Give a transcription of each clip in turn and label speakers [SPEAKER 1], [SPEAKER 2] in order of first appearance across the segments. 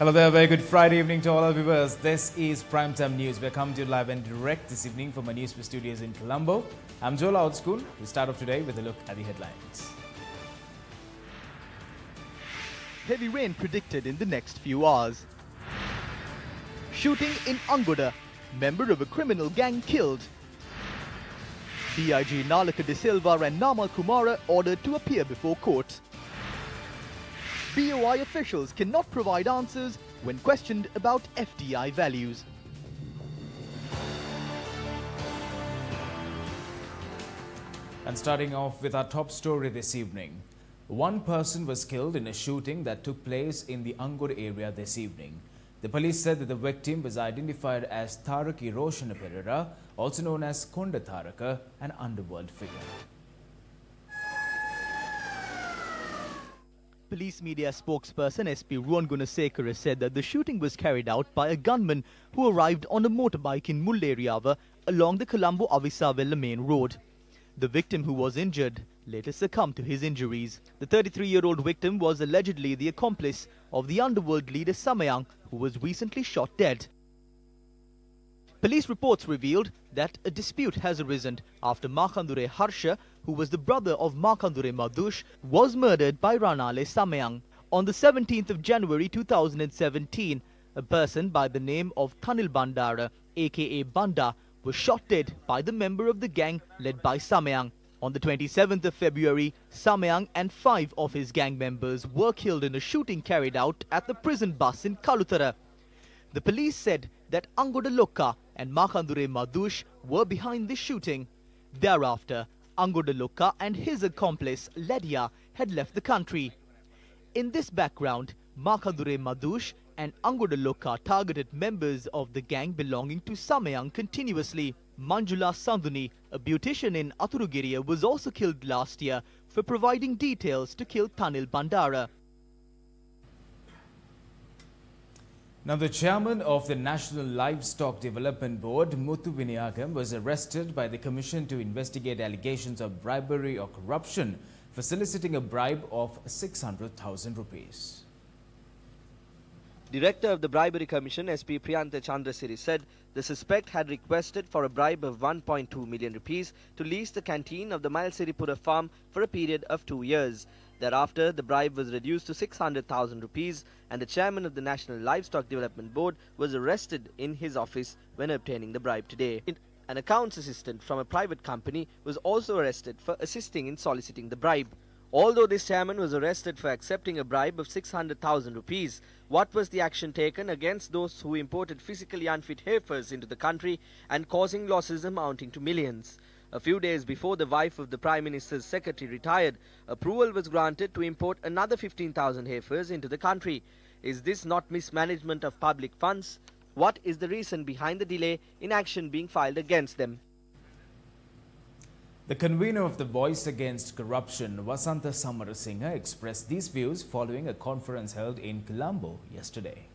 [SPEAKER 1] Hello there, very good Friday evening to all our viewers. This is Primetime News. We're coming to you live and direct this evening from our Newsfirst studios in Colombo. I'm Joel Outschool. We start off today with a look at the headlines.
[SPEAKER 2] Heavy rain predicted in the next few hours. Shooting in Angoda. Member of a criminal gang killed. DIG Nalaka de Silva and Namal Kumara ordered to appear before court. BOI officials cannot provide answers when questioned about FDI values.
[SPEAKER 1] And starting off with our top story this evening. One person was killed in a shooting that took place in the Angoda area this evening. The police said that the victim was identified as Tharaki Roshana Pereira, also known as Konda Tharaka, an underworld figure.
[SPEAKER 2] Police media spokesperson SP Ruan Gunasekara said that the shooting was carried out by a gunman who arrived on a motorbike in Mulleriava along the Colombo-Avisavella main road. The victim, who was injured, later succumbed to his injuries. The 33-year-old victim was allegedly the accomplice of the underworld leader Samayang, who was recently shot dead. Police reports revealed that a dispute has arisen after Makandure Harsha, who was the brother of Makandure Madush, was murdered by Ranale Samayang. On the 17th of January 2017, a person by the name of Thanil Bandara, aka Banda, was shot dead by the member of the gang led by Samayang. On the 27th of February, Samayang and 5 of his gang members were killed in a shooting carried out at the prison bus in Kalutara. The police said that Angoda Lokka and Makandure Madush were behind this shooting. Thereafter, Angoda Lokka and his accomplice Ledia had left the country. In this background, Makandure Madush and Angoda Lokka targeted members of the gang belonging to Samayang continuously. Manjula Sanduni, a beautician in Aturugiriya, was also killed last year for providing details to kill Thanil Bandara.
[SPEAKER 1] Now, the chairman of the National Livestock Development Board, Muthu Vinayagam, was arrested by the Commission to investigate allegations of bribery or corruption for soliciting a bribe of 600,000 rupees.
[SPEAKER 3] Director of the Bribery Commission, SP Priyanta Chandrasiri, said the suspect had requested for a bribe of 1.2 million rupees to lease the canteen of the Mailsiripura farm for a period of 2 years. Thereafter, the bribe was reduced to 600,000 rupees and the chairman of the National Livestock Development Board was arrested in his office when obtaining the bribe today. An accounts assistant from a private company was also arrested for assisting in soliciting the bribe. Although this chairman was arrested for accepting a bribe of 600,000 rupees, what was the action taken against those who imported physically unfit heifers into the country and causing losses amounting to millions? A few days before the wife of the Prime Minister's secretary retired, approval was granted to import another 15,000 heifers into the country. Is this not mismanagement of public funds? What is the reason behind the delay in action being filed against them?
[SPEAKER 1] The convener of the Voice Against Corruption, Vasanta Samarasinghe, expressed these views following a conference held in Colombo yesterday.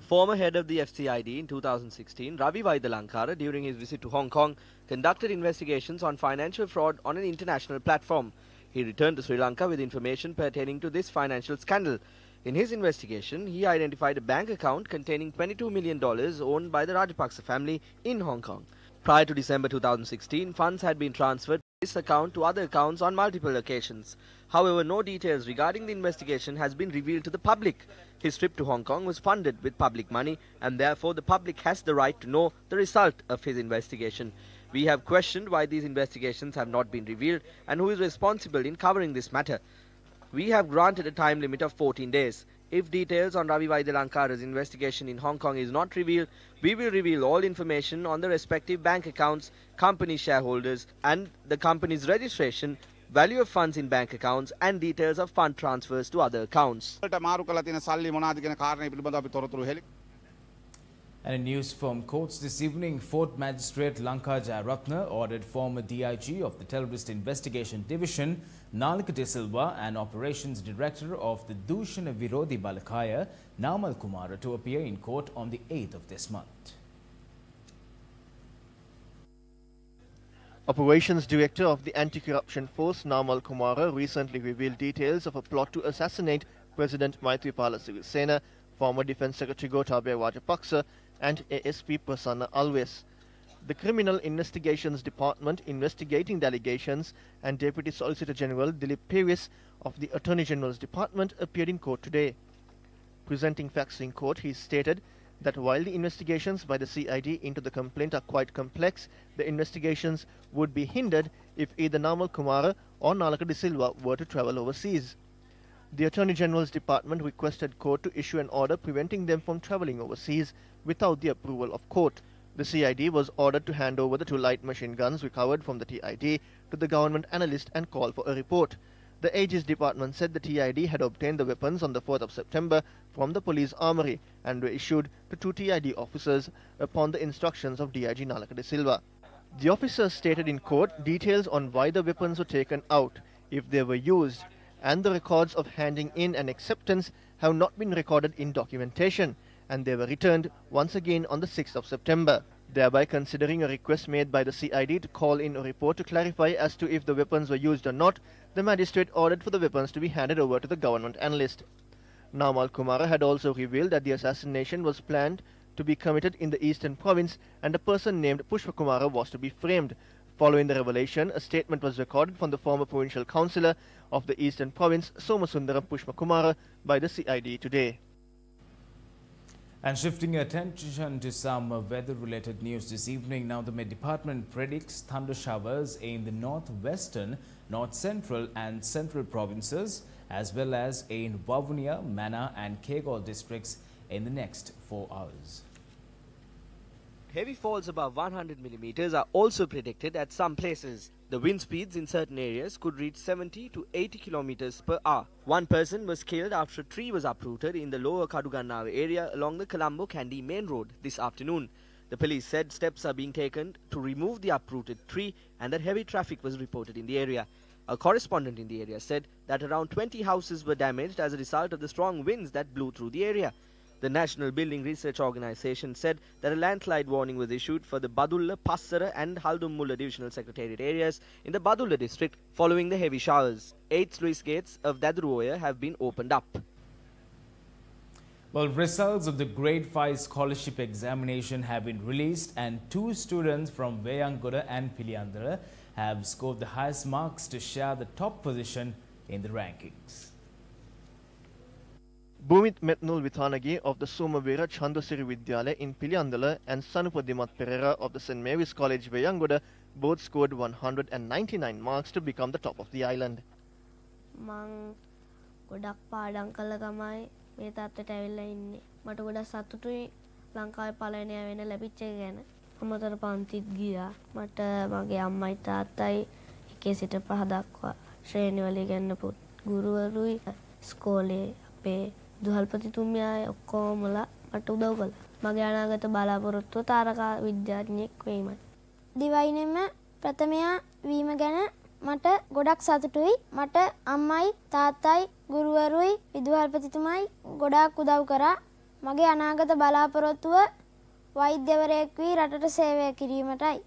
[SPEAKER 3] Former head of the FCID in 2016, Ravi Vaidalankara, during his visit to Hong Kong, conducted investigations on financial fraud on an international platform. He returned to Sri Lanka with information pertaining to this financial scandal. In his investigation, he identified a bank account containing $22 million owned by the Rajapaksa family in Hong Kong. Prior to December 2016, funds had been transferred from this account to other accounts on multiple occasions. However, no details regarding the investigation has been revealed to the public. His trip to Hong Kong was funded with public money and therefore the public has the right to know the result of his investigation. We have questioned why these investigations have not been revealed and who is responsible in covering this matter. We have granted a time limit of 14 days. If details on Ravi Vaidalankara's investigation in Hong Kong is not revealed, we will reveal all information on the respective bank accounts, company shareholders and the company's registration, value of funds in bank accounts and details of fund transfers to other accounts.
[SPEAKER 1] And in news from courts this evening, Fourth Magistrate Lanka Jayaratna ordered former DIG of the Terrorist Investigation Division, Nalaka de Silva, and Operations Director of the Dushana Virodhi Balakaya, Namal Kumara, to appear in court on the 8th of this month.
[SPEAKER 4] Operations Director of the Anti-Corruption Force, Namal Kumara, recently revealed details of a plot to assassinate President Maithripala Sirisena, former Defence Secretary Gotabaya Rajapaksa, and ASP Prasanna Alves. The Criminal Investigations Department investigating the allegations and Deputy Solicitor General Dilip Peris of the Attorney General's Department appeared in court today. Presenting facts in court, he stated that while the investigations by the CID into the complaint are quite complex, the investigations would be hindered if either Namal Kumara or Nalaka de Silva were to travel overseas. The Attorney General's Department requested court to issue an order preventing them from travelling overseas without the approval of court. The CID was ordered to hand over the 2 light machine guns recovered from the TID to the government analyst and call for a report. The Aegis Department said the TID had obtained the weapons on the 4th of September from the police armory and were issued to 2 TID officers upon the instructions of DIG Nalaka de Silva. The officers stated in court details on why the weapons were taken out, if they were used, and the records of handing in and acceptance have not been recorded in documentation, and they were returned once again on the 6th of September. Thereby considering a request made by the CID to call in a report to clarify as to if the weapons were used or not, the magistrate ordered for the weapons to be handed over to the government analyst. Namal Kumara had also revealed that the assassination was planned to be committed in the Eastern Province and a person named Pushpa Kumara was to be framed. Following the revelation, a statement was recorded from the former provincial councillor of the Eastern Province, Somasundaram Pushpa Kumara, by the CID today.
[SPEAKER 1] And shifting attention to some weather-related news this evening, now the Met Department predicts thunder showers in the northwestern, north-central and central provinces, as well as in Vavuniya, Mana and Kegol districts in the next 4 hours.
[SPEAKER 3] Heavy falls above 100 millimeters are also predicted at some places. The wind speeds in certain areas could reach 70 to 80 kilometers per hour. One person was killed after a tree was uprooted in the lower Kadugannawa area along the Colombo-Kandy main road this afternoon. The police said steps are being taken to remove the uprooted tree and that heavy traffic was reported in the area. A correspondent in the area said that around 20 houses were damaged as a result of the strong winds that blew through the area. The National Building Research Organisation said that a landslide warning was issued for the Badulla, Passara and Haldummula Divisional Secretariat areas in the Badulla district following the heavy showers. 8 sluice gates of Daduruoya have been opened up.
[SPEAKER 1] Well, results of the Grade 5 scholarship examination have been released and 2 students from Veyangoda and Piliyandara have scored the highest marks to share the top position in the rankings.
[SPEAKER 4] Bhumit Metnul Vithanagi of the Somavira Chandasiri Vidyalaya in Piliyandala and Sanupadimat Pereira of the St. Mary's College Veyangoda both scored 199 marks to become the top of the island.
[SPEAKER 5] මං ගොඩක් පාඩම් කළා තමයි මේ තත්ත්වයට ඇවිල්ලා ඉන්නේ. මට ගොඩක් සතුටුයි ලංකාවේ පළවෙනියා වෙන්න ලැබිච්ච එක ගැන. අමතර පන්තිත් ගියා. මට මගේ අම්මයි තාත්තයි එකේ සිට පහ දක්වා ශ්‍රේණිවල ඉගෙනපු ගුරුවරුයි ඉස්කෝලේ අපේ දුහල්පතිතුමියයි ඔක්කොමලා මට උදව් කළා. මගේ අනාගත බලාපොරොත්තුව තාරකා විද්‍යාඥයෙක් වෙීමයි. දිවයිනෙම ප්‍රථමයා වීම ගැන මට ගොඩක් සතුටුයි. මට අම්මයි තාත්තයි ගුරුවරුයි විදුහල්පතිතුමයි ගොඩාක් උදව් කරා. මගේ අනාගත බලාපොරොත්තුව වෛද්‍යවරයෙක් වී රටට සේවය කිරීමටයි.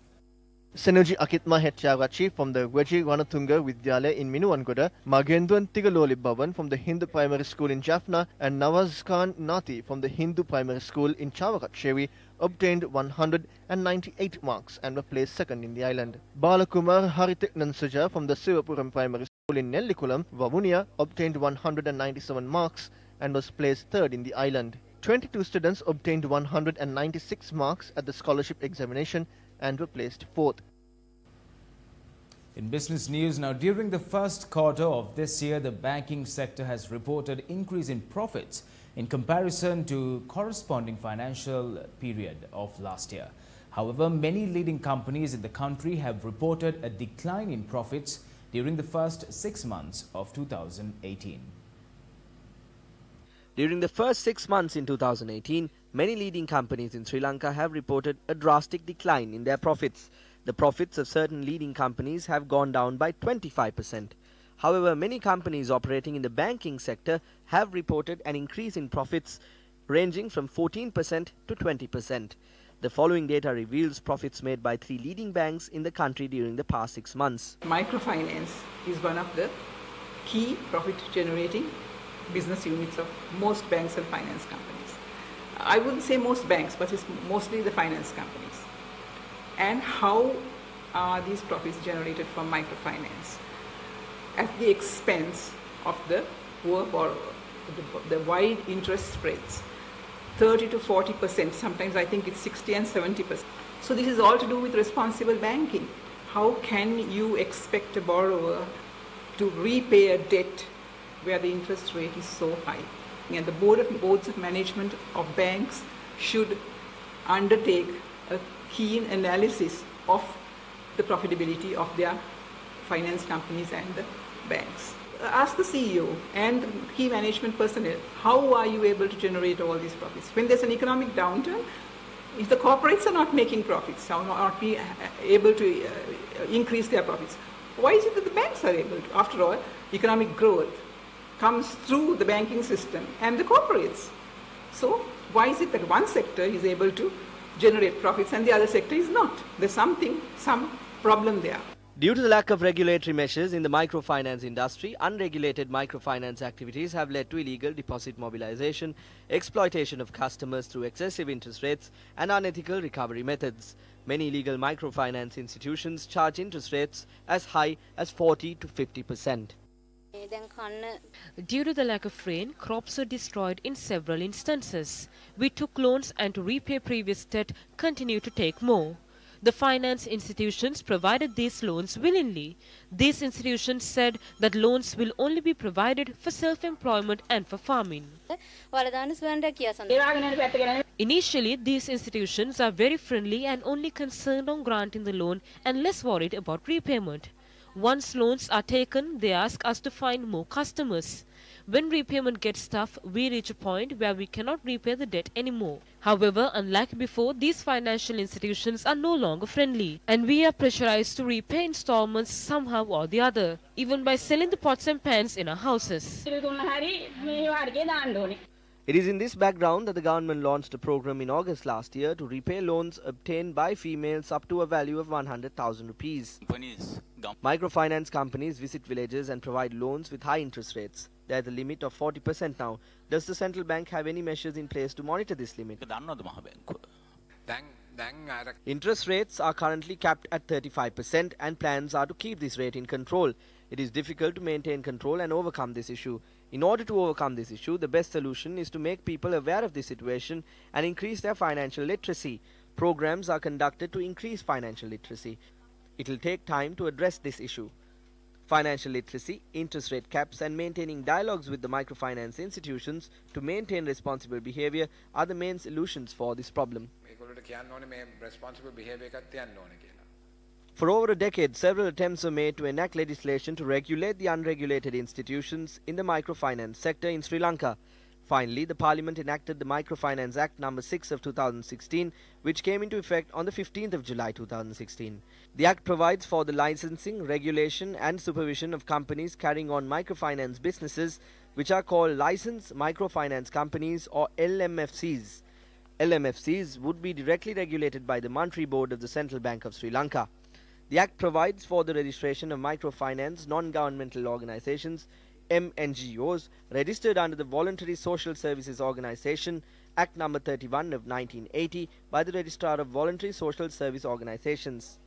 [SPEAKER 4] Senuji Akitma Hettiagachi from the Gweji Ranatunga Vidyalaya in Minuwangoda, Magendwan Tigaloli Bhavan from the Hindu Primary School in Jaffna and Nawaz Khan Nati from the Hindu Primary School in Chawakachevi obtained 198 marks and were placed second in the island. Balakumar Haritiknan Suja from the Sivapuram Primary School in Nellikulam, Vavuniya obtained 197 marks and was placed third in the island. 22 students obtained 196 marks at the scholarship examination and were placed fourth.
[SPEAKER 1] In business news now, during the first quarter of this year, the banking sector has reported increase in profits in comparison to corresponding financial period of last year. However, many leading companies in the country have reported a decline in profits during the first 6 months of 2018.
[SPEAKER 3] During the first 6 months in 2018, many leading companies in Sri Lanka have reported a drastic decline in their profits. The profits of certain leading companies have gone down by 25%. However, many companies operating in the banking sector have reported an increase in profits ranging from 14% to 20%. The following data reveals profits made by 3 leading banks in the country during the past 6 months.
[SPEAKER 6] Microfinance is one of the key profit generating business units of most banks and finance companies. I wouldn't say most banks, but it's mostly the finance companies. And how are these profits generated from microfinance at the expense of the poor borrower? The wide interest spreads, 30 to 40%, sometimes I think it's 60 and 70%. So this is all to do with responsible banking. How can you expect a borrower to repay a debt where the interest rate is so high? And the boards of management of banks should undertake a keen analysis of the profitability of their finance companies and the banks. Ask the CEO and key management personnel, how are you able to generate all these profits? When there's an economic downturn, if the corporates are not making profits, are not be able to increase their profits, why is it that the banks are able to? After all, economic growth comes through the banking system and the corporates. So why is it that one sector is able to generate profits and the other sector is not? There's some problem there.
[SPEAKER 3] Due to the lack of regulatory measures in the microfinance industry, unregulated microfinance activities have led to illegal deposit mobilization, exploitation of customers through excessive interest rates, and unethical recovery methods. Many illegal microfinance institutions charge interest rates as high as 40 to 50%.
[SPEAKER 7] Due to the lack of rain, crops are destroyed in several instances. We took loans and to repay previous debt continue to take more. The finance institutions provided these loans willingly. These institutions said that loans will only be provided for self-employment and for farming. Initially, these institutions are very friendly and only concerned on granting the loan and less worried about repayment. Once loans are taken, they ask us to find more customers. When repayment gets tough, we reach a point where we cannot repay the debt anymore. However, unlike before, these financial institutions are no longer friendly, and we are pressurized to repay installments somehow or the other, even by selling the pots and pans in our houses.
[SPEAKER 3] It is in this background that the government launched a program in August last year to repay loans obtained by females up to a value of 100,000 rupees. Microfinance companies visit villages and provide loans with high interest rates. There is a limit of 40% now. Does the central bank have any measures in place to monitor this limit? Interest rates are currently capped at 35% and plans are to keep this rate in control. It is difficult to maintain control and overcome this issue. In order to overcome this issue, the best solution is to make people aware of this situation and increase their financial literacy. Programs are conducted to increase financial literacy. It will take time to address this issue. Financial literacy, interest rate caps and maintaining dialogues with the microfinance institutions to maintain responsible behavior are the main solutions for this problem. For over a decade, several attempts were made to enact legislation to regulate the unregulated institutions in the microfinance sector in Sri Lanka. Finally, the Parliament enacted the Microfinance Act No. 6 of 2016, which came into effect on the 15th of July 2016. The Act provides for the licensing, regulation and supervision of companies carrying on microfinance businesses, which are called Licensed Microfinance Companies or LMFCs. LMFCs would be directly regulated by the Monetary Board of the Central Bank of Sri Lanka. The Act provides for the registration of microfinance non-governmental organizations, MNGOs, registered under the Voluntary Social Services Organization, Act No. 31 of 1980 by the Registrar of Voluntary Social Service Organizations.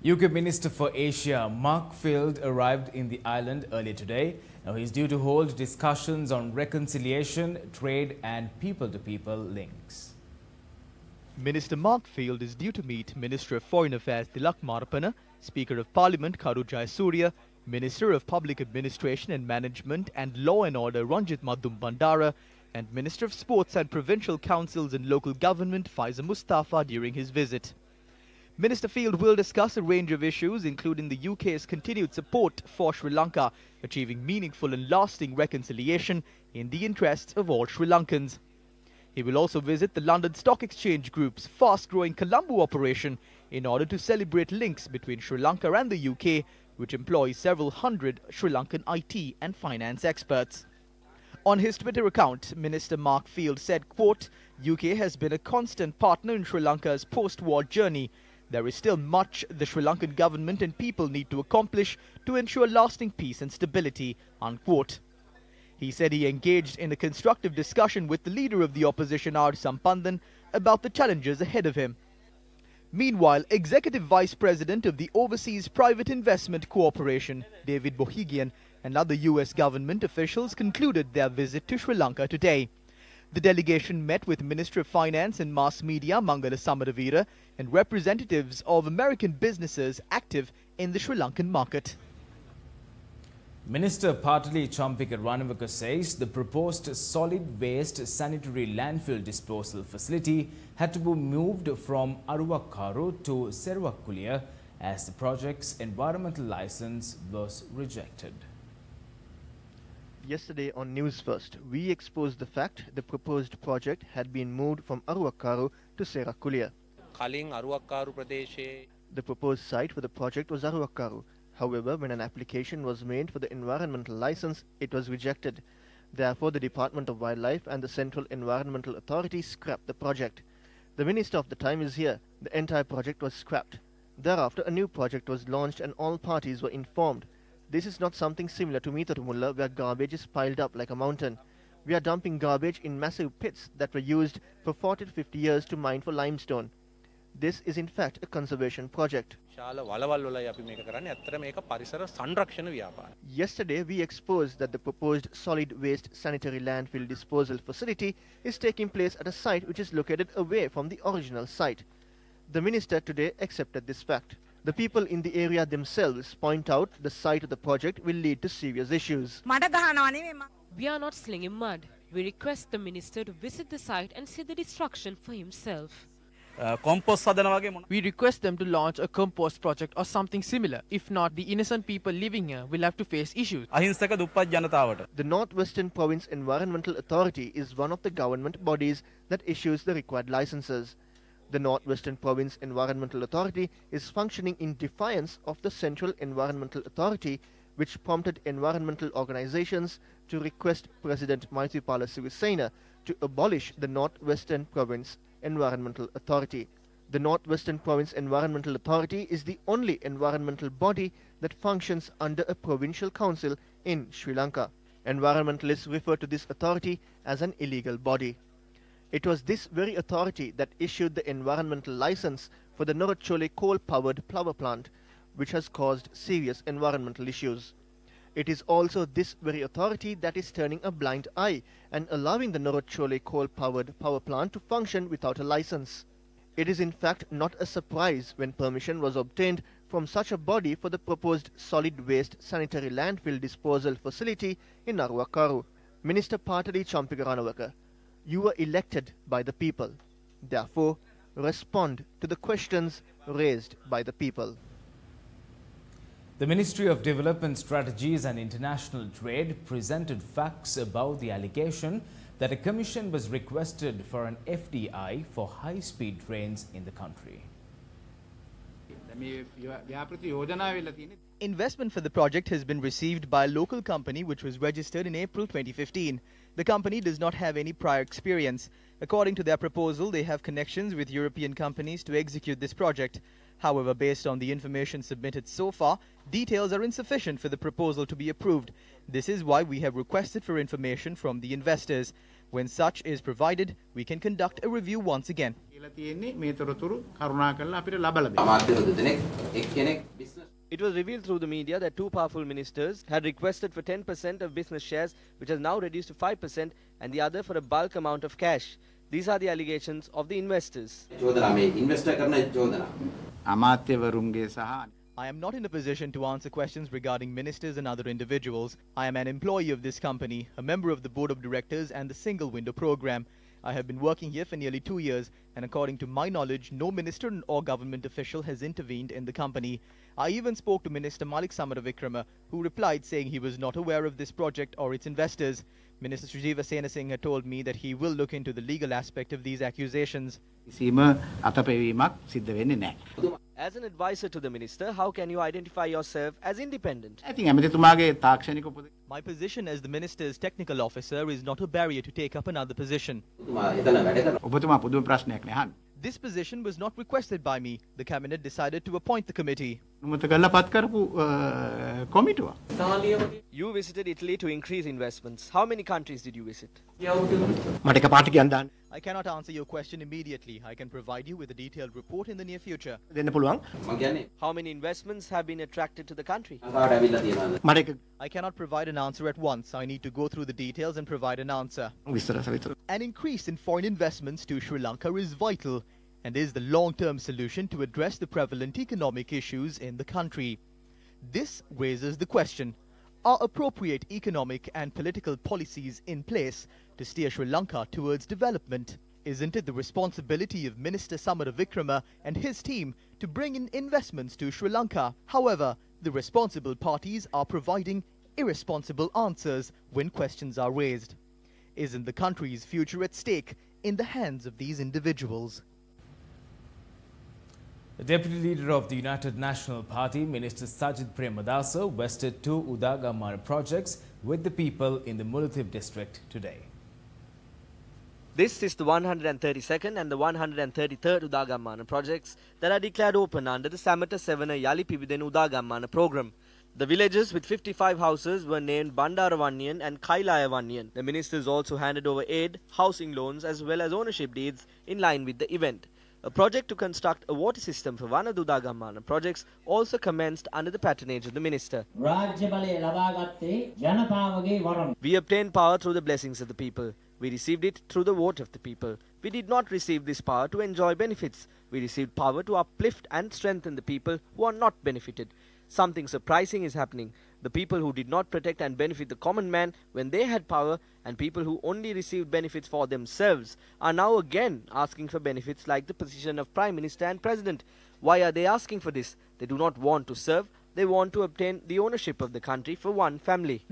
[SPEAKER 1] UK Minister for Asia, Mark Field, arrived in the island earlier today. Now he is due to hold discussions on reconciliation, trade and people-to-people links.
[SPEAKER 2] Minister Mark Field is due to meet Minister of Foreign Affairs Tilak Marapana, Speaker of Parliament Karu Jayasuriya, Minister of Public Administration and Management and Law and Order Ranjit Madhum Bandara, and Minister of Sports and Provincial Councils and Local Government Faiza Mustafa during his visit. Minister Field will discuss a range of issues, including the UK's continued support for Sri Lanka, achieving meaningful and lasting reconciliation in the interests of all Sri Lankans. He will also visit the London Stock Exchange Group's fast-growing Colombo operation in order to celebrate links between Sri Lanka and the UK, which employs several hundred Sri Lankan IT and finance experts. On his Twitter account, Minister Mark Field said, quote, "UK has been a constant partner in Sri Lanka's post-war journey. There is still much the Sri Lankan government and people need to accomplish to ensure lasting peace and stability," unquote. He said he engaged in a constructive discussion with the leader of the opposition R. Sampandan about the challenges ahead of him. Meanwhile, Executive Vice President of the Overseas Private Investment Corporation, David Bohigian, and other US government officials concluded their visit to Sri Lanka today. The delegation met with Minister of Finance and Mass Media Mangala Samaravira and representatives of American businesses active in the Sri Lankan market.
[SPEAKER 1] Minister Patali Champika Ranavaka says the proposed solid waste sanitary landfill disposal facility had to be moved from Aruwakkaru to Servakkuliya as the project's environmental license was rejected.
[SPEAKER 4] Yesterday on News First, we exposed the fact the proposed project had been moved from Aruwakkaru to Servakkuliya. The proposed site for the project was Aruwakkaru. However, when an application was made for the environmental license, it was rejected. Therefore, the Department of Wildlife and the Central Environmental Authority scrapped the project. The minister of the time is here. The entire project was scrapped. Thereafter, a new project was launched and all parties were informed. This is not something similar to Meetarumulla, where garbage is piled up like a mountain. We are dumping garbage in massive pits that were used for 40 to 50 years to mine for limestone. This is in fact a conservation project. Yesterday we exposed that the proposed solid waste sanitary landfill disposal facility is taking place at a site which is located away from the original site. The minister today accepted this fact. The people in the area themselves point out the site of the project will lead to serious issues.
[SPEAKER 7] We are not slinging mud. We request the minister to visit the site and see the destruction for himself.
[SPEAKER 8] We request them to launch a compost project or something similar. If not, the innocent people living here will have to face issues.
[SPEAKER 4] The Northwestern Province Environmental Authority is one of the government bodies that issues the required licenses. The Northwestern Province Environmental Authority is functioning in defiance of the Central Environmental Authority, which prompted environmental organizations to request President Maithripala Sirisena to abolish the Northwestern Province Environmental Authority. The Northwestern Province Environmental Authority is the only environmental body that functions under a provincial council in Sri Lanka. Environmentalists refer to this authority as an illegal body. It was this very authority that issued the environmental license for the Norotchole coal-powered power plant, which has caused serious environmental issues. It is also this very authority that is turning a blind eye and allowing the Norotchole coal-powered power plant to function without a license. It is in fact not a surprise when permission was obtained from such a body for the proposed solid waste sanitary landfill disposal facility in Aruwakkaru. Minister Patali Champika Ranavaka, you were elected by the people. Therefore, respond to the questions raised by the people.
[SPEAKER 1] The Ministry of Development Strategies and International Trade presented facts about the allegation that a commission was requested for an FDI for high-speed trains in the country.
[SPEAKER 2] Investment for the project has been received by a local company which was registered in April 2015. The company does not have any prior experience. According to their proposal, they have connections with European companies to execute this project. However, based on the information submitted so far, details are insufficient for the proposal to be approved. This is why we have requested for information from the investors. When such is provided, we can conduct a review once again.
[SPEAKER 3] It was revealed through the media that two powerful ministers had requested for 10% of business shares, which has now reduced to 5%, and the other for a bulk amount of cash. These are the allegations of the investors.
[SPEAKER 2] I am not in a position to answer questions regarding ministers and other individuals. I am an employee of this company, a member of the board of directors and the single window program. I have been working here for nearly 2 years, and according to my knowledge, no minister or government official has intervened in the company. I even spoke to Minister Malik Samaravikrama, who replied saying he was not aware of this project or its investors. Minister Sujiva Senasinghe had told me that he will look into the legal aspect of these accusations.
[SPEAKER 3] As an advisor to the minister, how can you identify yourself as independent?
[SPEAKER 2] My position as the minister's technical officer is not a barrier to take up another position. This position was not requested by me. The cabinet decided to appoint the committee.
[SPEAKER 3] You visited Italy to increase investments. How many countries did you visit?
[SPEAKER 2] I cannot answer your question immediately. I can provide you with a detailed report in the near future.
[SPEAKER 3] How many investments have been attracted to the country?
[SPEAKER 2] I cannot provide an answer at once. I need to go through the details and provide an answer. An increase in foreign investments to Sri Lanka is vital and is the long-term solution to address the prevalent economic issues in the country. This raises the question, are appropriate economic and political policies in place to steer Sri Lanka towards development? Isn't it the responsibility of Minister Samara Wickrama and his team to bring in investments to Sri Lanka? However, the responsible parties are providing irresponsible answers when questions are raised. Isn't the country's future at stake in the hands of these individuals?
[SPEAKER 1] The Deputy Leader of the United National Party, Minister Sajid Premadasa, visited two Nagamani projects with the people in the Mullaitivu district today.
[SPEAKER 3] This is the 132nd and the 133rd Nagamani projects that are declared open under the Samata Sevana Yali Pividen Nagamani program. The villages with 55 houses were named Bandaravanyan and Kailayavanyan. The ministers also handed over aid, housing loans as well as ownership deeds in line with the event. A project to construct a water system for one of the Nagamani projects also commenced under the patronage of the minister. We obtained power through the blessings of the people. We received it through the vote of the people. We did not receive this power to enjoy benefits. We received power to uplift and strengthen the people who are not benefited. Something surprising is happening. The people who did not protect and benefit the common man when they had power, and people who only received benefits for themselves, are now again asking for benefits like the position of Prime Minister and President. Why are they asking for this? They do not want to serve. They want to obtain the ownership of the country for one family.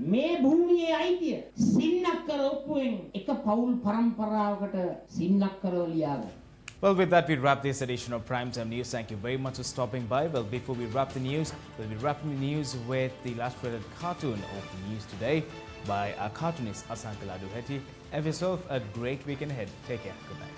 [SPEAKER 1] Well, with that, we wrap this edition of Primetime News. Thank you very much for stopping by. Well, before we wrap the news, we'll be wrapping the news with the illustrated cartoon of the news today by our cartoonist Asanka Laduheti. Have yourself a great weekend ahead. Take care. Good night.